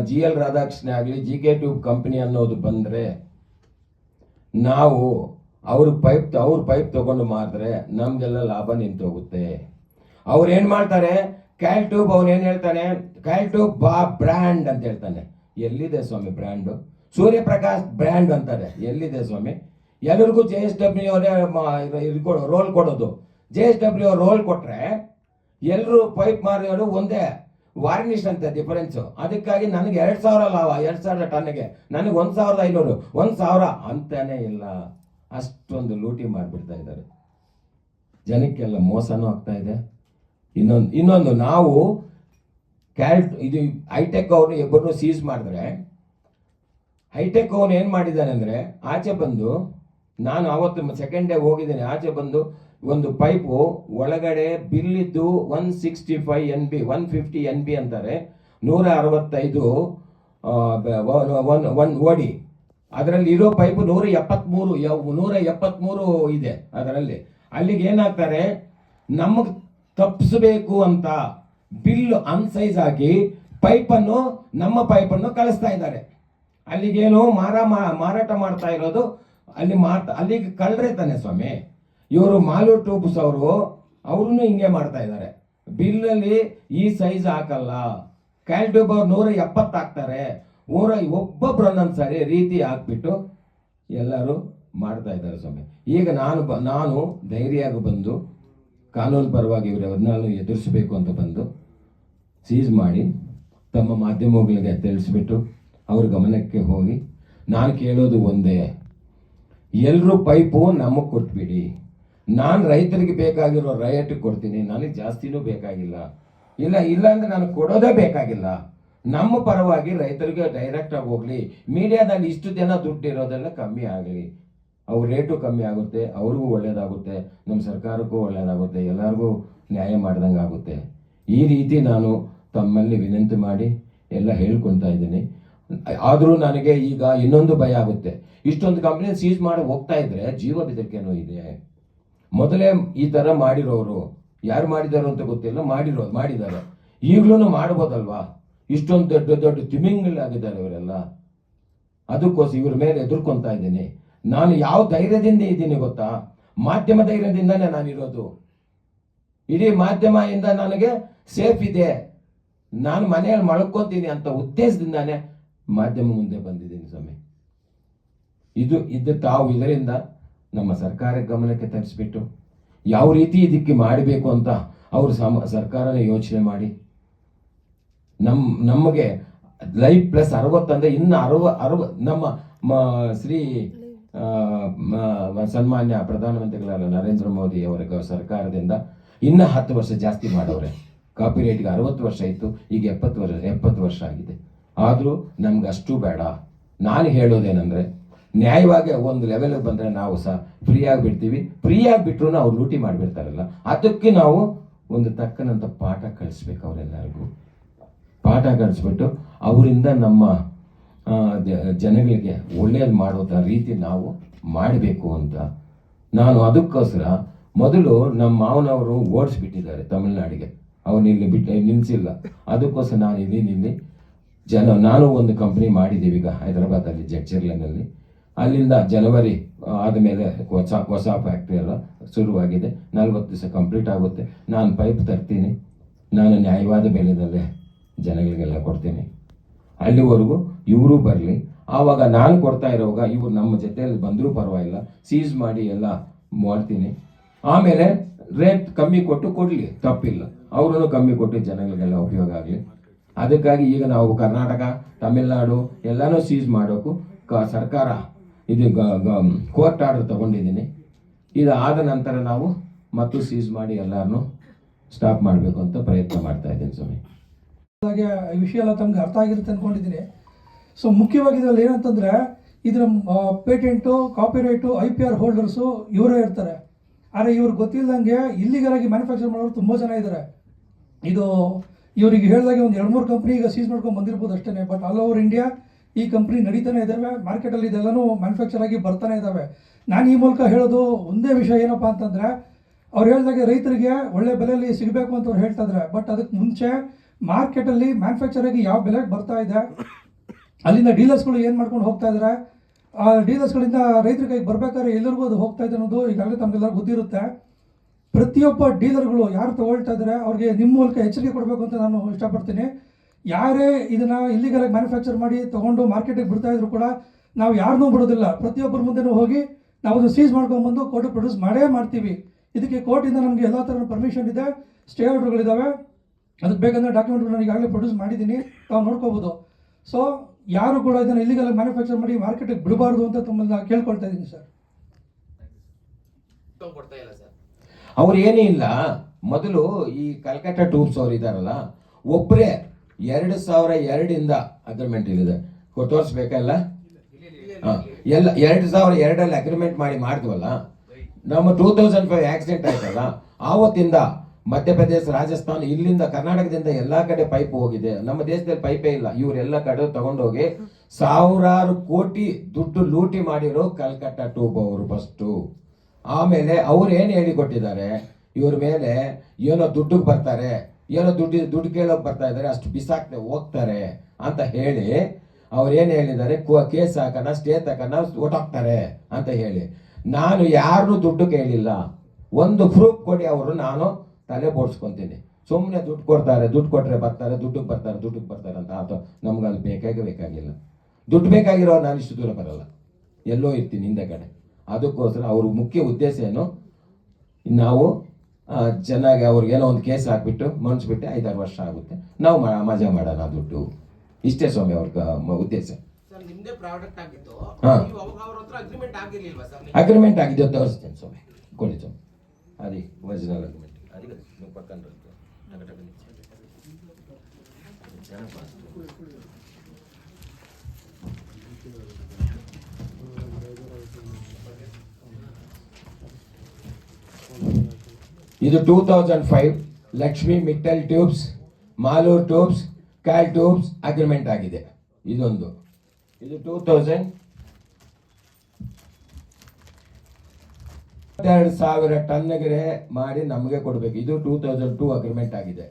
G L Radhakrishna ಆಗಲಿ GK tube company ಅನ್ನೋದು ಬಂದರೆ ನಾವು ಅವ್ರ ಪೈಪ್ ತಗೊಂಡು ಮಾರಿದ್ರೆ ನಮಗೆಲ್ಲ ಲಾಭ ನಿಂತು ಹೋಗುತ್ತೆ. ಅವ್ರು ಏನು ಮಾಡ್ತಾರೆ, ಕ್ಯಾಲ್ ಟ್ಯೂಬ್ ಅವ್ನು ಏನು ಹೇಳ್ತಾನೆ, ಕ್ಯಾಲ್ ಟ್ಯೂಬ್ ಬ್ರ್ಯಾಂಡ್ ಅಂತ ಹೇಳ್ತಾನೆ. ಎಲ್ಲಿದೆ ಸ್ವಾಮಿ ಬ್ರ್ಯಾಂಡು? ಸೂರ್ಯಪ್ರಕಾಶ್ ಬ್ರ್ಯಾಂಡ್ ಅಂತಾರೆ. ಎಲ್ಲಿದೆ ಸ್ವಾಮಿ? ಎಲ್ಲರಿಗೂ JSW ಅವರೇ ರೋಲ್ ಕೊಡೋದು. JSW ರೋಲ್ ಕೊಟ್ಟರೆ ಎಲ್ಲರೂ ಪೈಪ್ ಮಾರಿಯೋರು ಒಂದೇ ವಾರ್ನಿಷ್ ಅಂತ ಡಿಫರೆನ್ಸು. ಅದಕ್ಕಾಗಿ ನನಗೆ 2000 ಲಾಭ, 2000 ಟನ್ನಿಗೆ, ನನಗೆ 1500, 1000 ಅಂತಾನೆ ಇಲ್ಲ. ಅಷ್ಟೊಂದು ಲೂಟಿ ಮಾಡಿಬಿಡ್ತಾ ಇದ್ದಾರೆ. ಜನಕ್ಕೆಲ್ಲ ಮೋಸನೂ ಆಗ್ತಾ ಇದೆ. ಇನ್ನೊಂದು ನಾವು ಇದು ಹೈಟೆಕ್ ಅವ್ರನ್ನ ಇಬ್ಬರನ್ನು ಸೀಸ್ ಮಾಡಿದ್ರೆ, ಹೈಟೆಕ್ ಅವನು ಏನು ಮಾಡಿದ್ದಾನೆ ಅಂದರೆ, ಆಚೆ ಬಂದು, ನಾನು ಅವತ್ತು ಸೆಕೆಂಡ್ ಡೇ ಹೋಗಿದ್ದೇನೆ, ಆಚೆ ಬಂದು ಒಂದು ಪೈಪು ಒಳಗಡೆ ಬಿಲ್ ಇದ್ದು 165 NB 150 NB ಅಂತಾರೆ, 165 ಓಡಿ. ಅದರಲ್ಲಿ ಇರೋ ಪೈಪು 173 ಇದೆ ಅದರಲ್ಲಿ. ಅಲ್ಲಿಗೆ ಏನಾಗ್ತಾರೆ, ನಮಗೆ ತಪ್ಪಿಸಬೇಕು ಅಂತ ಬಿಲ್ ಅನ್ಸೈಜ್ ಆಗಿ ಪೈಪನ್ನು, ನಮ್ಮ ಪೈಪನ್ನು ಕಳಿಸ್ತಾ ಇದ್ದಾರೆ. ಅಲ್ಲಿಗೇನು ಮಾರಾಟ ಮಾಡ್ತಾ ಇರೋದು ಅಲ್ಲಿಗೆ ಕಳ್ರೆ ತಾನೆ ಸ್ವಾಮಿ. ಇವರು ಮಾಲು ಟ್ಯೂಬ್ಸ್ ಅವ್ರೂ ಹಿಂಗೆ ಮಾಡ್ತಾ ಇದ್ದಾರೆ. ಬಿಲ್ಲಲ್ಲಿ ಈ ಸೈಜ್ ಹಾಕಲ್ಲ. ಕ್ಯಾಲ್ ಟ್ಯೂಬ್ ಅವ್ರು 170 ಹಾಕ್ತಾರೆ, ಒಬ್ಬೊಬ್ರು ಒಂದೊಂದು ಸಾರಿ ರೀತಿ ಹಾಕ್ಬಿಟ್ಟು ಎಲ್ಲರೂ ಮಾಡ್ತಾ ಇದ್ದಾರೆ ಸ್ವಾಮಿ. ಈಗ ನಾನು ಧೈರ್ಯವಾಗಿ ಬಂದು ಕಾನೂನು ಪರವಾಗಿ ಇವರನ್ನೆಲ್ಲ ಎದುರಿಸಬೇಕು ಅಂತ ಬಂದು ಸೀಸ್ ಮಾಡಿ ತಮ್ಮ ಮಾಧ್ಯಮಗಳಿಗೆ ತಿಳಿಸ್ಬಿಟ್ಟು ಅವ್ರ ಗಮನಕ್ಕೆ ಹೋಗಿ ನಾನು ಕೇಳೋದು ಒಂದೇ, ಎಲ್ಲರೂ ಪೈಪು ನಮಗೆ ಕೊಟ್ಬಿಡಿ. ನಾನು ರೈತರಿಗೆ ಬೇಕಾಗಿರೋ ರೇಟ್ ಕೊಡ್ತೀನಿ, ನನಗೆ ಜಾಸ್ತಿನೂ ಬೇಕಾಗಿಲ್ಲ. ಇಲ್ಲ ಅಂದರೆ ನಾನು ಕೊಡೋದೇ ಬೇಕಾಗಿಲ್ಲ. ನಮ್ಮ ಪರವಾಗಿ ರೈತರಿಗೆ ಡೈರೆಕ್ಟಾಗಿ ಹೋಗಲಿ. ಮೀಡಿಯಾದಲ್ಲಿ ಇಷ್ಟು ದಿನ ದುಡ್ಡು ಇರೋದೆಲ್ಲ ಕಮ್ಮಿ ಆಗಲಿ. ಅವ್ರ ರೇಟು ಕಮ್ಮಿ ಆಗುತ್ತೆ, ಅವ್ರಿಗೂ ಒಳ್ಳೇದಾಗುತ್ತೆ, ನಮ್ಮ ಸರ್ಕಾರಕ್ಕೂ ಒಳ್ಳೇದಾಗುತ್ತೆ, ಎಲ್ಲರಿಗೂ ನ್ಯಾಯ ಮಾಡ್ದಂಗೆ ಆಗುತ್ತೆ. ಈ ರೀತಿ ನಾನು ತಮ್ಮಲ್ಲಿ ವಿನಂತಿ ಮಾಡಿ ಎಲ್ಲ ಹೇಳ್ಕೊಳ್ತಾ ಇದ್ದೀನಿ. ಆದರೂ ನನಗೆ ಈಗ ಇನ್ನೊಂದು ಭಯ ಆಗುತ್ತೆ. ಇಷ್ಟೊಂದು ಕಂಪ್ನಿ ಸೀಸ್ ಮಾಡಿ ಹೋಗ್ತಾ ಇದ್ರೆ ಜೀವ ಬೆದರಿಕೆನೂ ಇದೆ. ಮೊದಲೇ ಈ ಥರ ಮಾಡಿರೋರು ಯಾರು ಮಾಡಿದಾರೋ ಅಂತ ಗೊತ್ತಿಲ್ಲ, ಮಾಡಿದ್ದಾರೆ. ಈಗಲೂ ಮಾಡ್ಬೋದಲ್ವಾ? ಇಷ್ಟೊಂದು ದೊಡ್ಡ ತಿಮಿಂಗಳಾಗಿದ್ದಾರೆ ಇವರೆಲ್ಲ. ಅದಕ್ಕೋಸ್ಕರ ಇವ್ರ ಮೇಲೆ ಎದುರ್ಕೊತಾ ಇದ್ದೀನಿ. ನಾನು ಯಾವ ಧೈರ್ಯದಿಂದ ಇದ್ದೀನಿ ಗೊತ್ತಾ? ಮಾಧ್ಯಮ ಧೈರ್ಯದಿಂದನೇ ನಾನಿರೋದು. ಇಡೀ ಮಾಧ್ಯಮದಿಂದ ನನಗೆ ಸೇಫ್ ಇದೆ, ನಾನು ಮನೆಯಲ್ಲಿ ಮಳ್ಕೊತೀನಿ ಅಂತ ಉದ್ದೇಶದಿಂದಾನೇ ಮಾಧ್ಯಮ ಮುಂದೆ ಬಂದಿದ್ದೀನಿ ಸ್ವಾಮಿ. ತಾವು ಇದರಿಂದ ನಮ್ಮ ಸರ್ಕಾರ ಗಮನಕ್ಕೆ ತರಿಸ್ಬಿಟ್ಟು ಯಾವ ರೀತಿ ಇದಕ್ಕೆ ಮಾಡಬೇಕು ಅಂತ ಅವರು ಸರ್ಕಾರನೇ ಯೋಚನೆ ಮಾಡಿ ನಮಗೆ ಲೈಫ್ ಪ್ಲಸ್ 60 ಅಂದರೆ ಇನ್ನು 60 ನಮ್ಮ ಶ್ರೀ ಸನ್ಮಾನ್ಯ ಪ್ರಧಾನಮಂತ್ರಿಗಳಾದ ನರೇಂದ್ರ ಮೋದಿ ಅವರ ಸರ್ಕಾರದಿಂದ ಇನ್ನು 10 ವರ್ಷ ಜಾಸ್ತಿ ಮಾಡವ್ರೆ. ಕಾಪಿರೈಟ್ಗೆ 60 ವರ್ಷ ಇತ್ತು, ಈಗ 70 ವರ್ಷ ಆಗಿದೆ. ಆದರೂ ನಮ್ಗೆ ಅಷ್ಟು ಬೇಡ. ನಾನು ಹೇಳೋದೇನೆಂದರೆ, ನ್ಯಾಯವಾಗಿ ಒಂದು ಲೆವೆಲ್ಗೆ ಬಂದರೆ ನಾವು ಸಹ ಫ್ರೀಯಾಗಿ ಬಿಡ್ತೀವಿ. ಫ್ರೀಯಾಗಿ ಬಿಟ್ಟರು ಅವ್ರು ಲೂಟಿ ಮಾಡಿಬಿಡ್ತಾರಲ್ಲ, ಅದಕ್ಕೆ ನಾವು ಒಂದು ತಕ್ಕನಂಥ ಪಾಠ ಕಳಿಸ್ಬೇಕು. ಅವರೆಲ್ಲರಿಗೂ ಪಾಠ ಕಳಿಸ್ಬಿಟ್ಟು ಅವರಿಂದ ನಮ್ಮ ಜನಗಳಿಗೆ ಒಳ್ಳೆಯದು ಮಾಡೋ ರೀತಿ ನಾವು ಮಾಡಬೇಕು ಅಂತ ನಾನು ಅದಕ್ಕೋಸ್ಕರ ಮೊದಲು ನಮ್ಮ ಮಾವನವರು ಓಡಿಸ್ಬಿಟ್ಟಿದ್ದಾರೆ ತಮಿಳ್ನಾಡಿಗೆ. ಅವನು ಇಲ್ಲಿ ನಿಲ್ಲಿಸಿಲ್ಲ. ಅದಕ್ಕೋಸ್ಕರ ನಾನು ಇಲ್ಲಿ ನಾನು ಒಂದು ಕಂಪ್ನಿ ಮಾಡಿದ್ದೀವಿ ಈಗ ಹೈದರಾಬಾದಲ್ಲಿ, ಜಡ್ಚರ್ಲೆನಲ್ಲಿ. ಅಲ್ಲಿಂದ ಜನವರಿ ಆದಮೇಲೆ ಹೊಸ ಫ್ಯಾಕ್ಟ್ರಿ ಎಲ್ಲ ಶುರುವಾಗಿದೆ. 40 ದಿವಸ ಕಂಪ್ಲೀಟ್ ಆಗುತ್ತೆ. ನಾನು ಪೈಪ್ ತರ್ತೀನಿ, ನಾನು ನ್ಯಾಯವಾದ ಬೆಲೆದಲ್ಲೇ ಜನಗಳಿಗೆಲ್ಲ ಕೊಡ್ತೀನಿ. ಅಲ್ಲಿವರೆಗೂ ಇವರು ಬರಲಿ. ಆವಾಗ ನಾನು ಕೊಡ್ತಾ ಇರೋವಾಗ ಇವರು ನಮ್ಮ ಜೊತೆಯಲ್ಲಿ ಬಂದರೂ ಪರವಾಗಿಲ್ಲ, ಸೀಸ್ ಮಾಡಿ ಎಲ್ಲ ಮಾಡ್ತೀನಿ. ಆಮೇಲೆ ರೇಟ್ ಕಮ್ಮಿ ಕೊಟ್ಟು ಕೊಡಲಿ, ತಪ್ಪಿಲ್ಲ. ಅವರೂ ಕಮ್ಮಿ ಕೊಟ್ಟು ಜನಗಳಿಗೆಲ್ಲ ಉಪಯೋಗ ಆಗಲಿ. ಅದಕ್ಕಾಗಿ ಈಗ ನಾವು ಕರ್ನಾಟಕ, ತಮಿಳುನಾಡು ಎಲ್ಲನೂ ಸೀಸ್ ಮಾಡೋಕ್ಕೂ ಸರ್ಕಾರ ಇದು ಕೋರ್ಟ್ ಆರ್ಡರ್ ತಗೊಂಡಿದ್ದೀನಿ. ಇದು ಆದ ನಂತರ ನಾವು ಮತ್ತು ಸೀಸ್ ಮಾಡಿ ಎಲ್ಲರನ್ನೂ ಸ್ಟಾಪ್ ಮಾಡಬೇಕು ಅಂತ ಪ್ರಯತ್ನ ಮಾಡ್ತಾ ಇದ್ದೀನಿ ಸ್ವಾಮಿ. ಹಾಗೆ ಈ ವಿಷಯ ಎಲ್ಲ ತಮ್ಗೆ ಅರ್ಥ ಆಗಿರುತ್ತೆ ಅಂದ್ಕೊಂಡಿದ್ದೀನಿ. ಸೊ ಮುಖ್ಯವಾಗಿ ಇದರಲ್ಲಿ ಏನಂತಂದರೆ, ಇದರ ಪೇಟೆಂಟು, ಕಾಪಿರೈಟು, IPR ಹೋಲ್ಡರ್ಸು ಇವರೇ ಇರ್ತಾರೆ. ಆದರೆ ಇವ್ರಿಗೆ ಗೊತ್ತಿಲ್ಲದಂಗೆ ಇಲ್ಲಿಗಲಾಗಿ ಮ್ಯಾನುಫ್ಯಾಕ್ಚರ್ ಮಾಡೋರು ತುಂಬ ಜನ ಇದ್ದಾರೆ. ಇದು ಇವರಿಗೆ ಹೇಳಿದಾಗೆ ಒಂದು 2-3 ಕಂಪ್ನಿ ಈಗ ಸೀಸ್ ಮಾಡ್ಕೊಂಡು ಬಂದಿರ್ಬೋದು ಅಷ್ಟೇ. ಬಟ್ ಆಲ್ ಓವರ್ ಇಂಡಿಯಾ ಈ ಕಂಪ್ನಿ ನಡೀತಾನೆ ಇದ್ದಾವೆ. ಮಾರ್ಕೆಟಲ್ಲಿ ಇದೆಲ್ಲನೂ ಮ್ಯಾನುಫ್ಯಾಕ್ಚರ್ ಆಗಿ ಬರ್ತಾನೆ ಇದ್ದಾವೆ. ನಾನು ಈ ಮೂಲಕ ಹೇಳೋದು ಒಂದೇ ವಿಷಯ ಏನಪ್ಪ ಅಂತಂದರೆ, ಅವ್ರು ಹೇಳಿದಾಗೆ ರೈತರಿಗೆ ಒಳ್ಳೆ ಬೆಲೆಯಲ್ಲಿ ಸಿಗಬೇಕು ಅಂತ ಅವ್ರು ಹೇಳ್ತಾ ಇದ್ದಾರೆ. ಬಟ್ ಅದಕ್ಕೆ ಮುಂಚೆ ಮಾರ್ಕೆಟಲ್ಲಿ ಮ್ಯಾನುಫ್ಯಾಕ್ಚರಿಗೆ ಯಾವ ಬೆಲೆಗೆ ಬರ್ತಾ ಇದೆ, ಅಲ್ಲಿಂದ ಡೀಲರ್ಸ್ಗಳು ಏನು ಮಾಡ್ಕೊಂಡು ಹೋಗ್ತಾ ಇದ್ದಾರೆ, ಆ ಡೀಲರ್ಸ್ಗಳಿಂದ ರೈತರ ಕೈಗೆ ಬರ್ಬೇಕಾದ್ರೆ ಎಲ್ಲರಿಗೂ ಅದು ಹೋಗ್ತಾ ಇದೆ ಅನ್ನೋದು ಈಗಾಗಲೇ ತಮಗೆಲ್ಲರೂ ಗೊತ್ತಿರುತ್ತೆ. ಪ್ರತಿಯೊಬ್ಬ ಡೀಲರ್ಗಳು ಯಾರು ತಗೊಳ್ತಾ ಇದ್ದಾರೆ ಅವ್ರಿಗೆ ನಿಮ್ಮ ಮೂಲಕ ಎಚ್ಚರಿಕೆ ಕೊಡಬೇಕು ಅಂತ ನಾನು ಇಷ್ಟಪಡ್ತೀನಿ. ಯಾರೇ ಇದನ್ನು ಇಲ್ಲಿಗಲಾಗಿ ಮ್ಯಾನುಫ್ಯಾಕ್ಚರ್ ಮಾಡಿ ತೊಗೊಂಡು ಮಾರ್ಕೆಟಿಗೆ ಬಿಡ್ತಾ ಇದ್ರು ಕೂಡ ನಾವು ಯಾರನ್ನೂ ಬಿಡೋದಿಲ್ಲ. ಪ್ರತಿಯೊಬ್ಬರ ಮುಂದೆನೂ ಹೋಗಿ ನಾವು ಅದು ಸೀಸ್ ಮಾಡ್ಕೊಂಡ್ಬಂದು ಕೋರ್ಟ್ ಪ್ರೊಡ್ಯೂಸ್ ಮಾಡೇ ಮಾಡ್ತೀವಿ. ಇದಕ್ಕೆ ಕೋರ್ಟಿಂದ ನಮಗೆ ಎಲ್ಲ ಥರದ ಪರ್ಮಿಷನ್ ಇದೆ, ಸ್ಟೇ ಆರ್ಡರ್ಗಳಿದ್ದಾವೆ. ಅದಕ್ಕೆ ಬೇಕಂದ್ರೆ ಡಾಕ್ಯುಮೆಂಟ್ಗಳು ನಾನು ಈಗಾಗಲೇ ಪ್ರೊಡ್ಯೂಸ್ ಮಾಡಿದ್ದೀನಿ, ತಾವು ನೋಡ್ಕೋಬೋದು. ಸೊ ಯಾರು ಕೂಡ ಇದನ್ನು ಇಲ್ಲಿಗಲ್ ಮ್ಯಾನುಫ್ಯಾಕ್ಚರ್ ಮಾಡಿ ಮಾರ್ಕೆಟಿಗೆ ಬಿಡಬಾರ್ದು ಅಂತ ತಮ್ಮನ್ನ ಕೇಳ್ಕೊಳ್ತಾ ಇದ್ದೀನಿ ಸರ್. ಅವ್ರು ಏನೇ ಇಲ್ಲ, ಮೊದಲು ಈ ಕಲ್ಕಟ್ಟ ಟ್ಯೂಬ್ಸ್ ಅವ್ರು ಇದಾರಲ್ಲ, ಒಬ್ಬರೇ 2002 ಅಗ್ರಿಮೆಂಟ್ ಇಲ್ಲಿದೆ, ತೋರಿಸ್ಬೇಕಲ್ಲ. ಎಲ್ಲ 2002 ಅಗ್ರಿಮೆಂಟ್ ಮಾಡಿದ್ವಲ್ಲ. ನಮ್ಮ 2005 ಆಕ್ಸಿಡೆಂಟ್ ಆಯ್ತಲ್ಲ, ಆವತ್ತಿಂದ ಮಧ್ಯಪ್ರದೇಶ, ರಾಜಸ್ಥಾನ, ಇಲ್ಲಿಂದ ಕರ್ನಾಟಕದಿಂದ ಎಲ್ಲಾ ಕಡೆ ಪೈಪ್ ಹೋಗಿದೆ. ನಮ್ಮ ದೇಶದಲ್ಲಿ ಪೈಪೇ ಇಲ್ಲ. ಇವರೆಲ್ಲ ಕಡೆ ತಗೊಂಡೋಗಿ ಸಾವಿರಾರು ಕೋಟಿ ದುಡ್ಡು ಲೂಟಿ ಮಾಡಿರೋ ಕಲ್ಕಟ್ಟ ಟ್ಯೂಬ್ ಅವರು ಫಸ್ಟು. ಆಮೇಲೆ ಅವ್ರು ಏನು ಹೇಳಿಕೊಟ್ಟಿದ್ದಾರೆ, ಇವ್ರ ಮೇಲೆ ಏನೋ ದುಡ್ಡಿಗೆ ಬರ್ತಾರೆ, ಏನೋ ದುಡ್ಡು ಕೇಳೋಕೆ ಬರ್ತಾ ಇದ್ದಾರೆ, ಅಷ್ಟು ಬಿಸಾಕ್ತೆ ಹೋಗ್ತಾರೆ ಅಂತ ಹೇಳಿ ಅವ್ರು ಏನು ಹೇಳಿದ್ದಾರೆ, ಕೇಸ್ ಹಾಕೋಣ, ಸ್ಟೇ ತಗೋಣ, ಹೊಟ್ಟೋಗ್ತಾರೆ ಅಂತ ಹೇಳಿ. ನಾನು ಯಾರನ್ನೂ ದುಡ್ಡು ಕೇಳಿಲ್ಲ, ಒಂದು ಪ್ರೂಫ್ ಕೊಡಿ ಅವರು, ನಾನು ತಲೆ ಬೋಡ್ಸ್ಕೊತೀನಿ. ಸುಮ್ಮನೆ ದುಡ್ಡು ಕೊಡ್ತಾರೆ, ದುಡ್ಡು ಕೊಟ್ಟರೆ ಬರ್ತಾರೆ, ದುಡ್ಡಿಗೆ ಬರ್ತಾರೆ ಅಂತ ಆತ ನಮ್ಗೆ ಅದು ಬೇಕಾಗಿಲ್ಲ. ದುಡ್ಡು ಬೇಕಾಗಿರೋ ನಾನು ಇಷ್ಟು ದೂರ ಬರಲ್ಲ, ಎಲ್ಲೋ ಇರ್ತೀನಿ ಹಿಂದೆ ಕಡೆ. ಅದಕ್ಕೋಸ್ಕರ ಅವ್ರ ಮುಖ್ಯ ಉದ್ದೇಶ ಏನು, ನಾವು ಚೆನ್ನಾಗಿ ಅವ್ರಿಗೇನೋ ಒಂದು ಕೇಸ್ ಹಾಕ್ಬಿಟ್ಟು ಮನ್ಸ್ಬಿಟ್ಟೆ 5-6 ವರ್ಷ ಆಗುತ್ತೆ, ನಾವು ಮಜಾ ಮಾಡೋಣ ದುಡ್ಡು. ಇಷ್ಟೇ ಸ್ವಾಮಿ ಅವ್ರ ಉದ್ದೇಶ. ಅಗ್ರಿಮೆಂಟ್ ಆಗಿದೆ ತೋರಿಸ್ತೇನೆ ಸ್ವಾಮಿ, ಕೊಡಿ ಸ್ವಾಮಿ. అది ఒరిజినల్ అగ్రిమెంట్. అది కదా నువ్వు పక్కన ఇది 2005 ಲಕ್ಷ್ಮಿ ಮಿಟ್ಟಲ್ ಟ್ಯೂಬ್ಸ್, ಮಾಲೂರ್ ಟ್ಯೂಬ್ಸ್, ಕ್ಯಾಲ್ ಟ್ಯೂಬ್ಸ್ ಅಗ್ರಿಮೆಂಟ್ ಆಗಿದೆ. ಇದು 22,000 ಟನ್ಗೆ ಮಾಡಿ ನಮಗೆ ಕೊಡಬೇಕು. ಇದು 2002 ಅಗ್ರಿಮೆಂಟ್ ಆಗಿದೆ.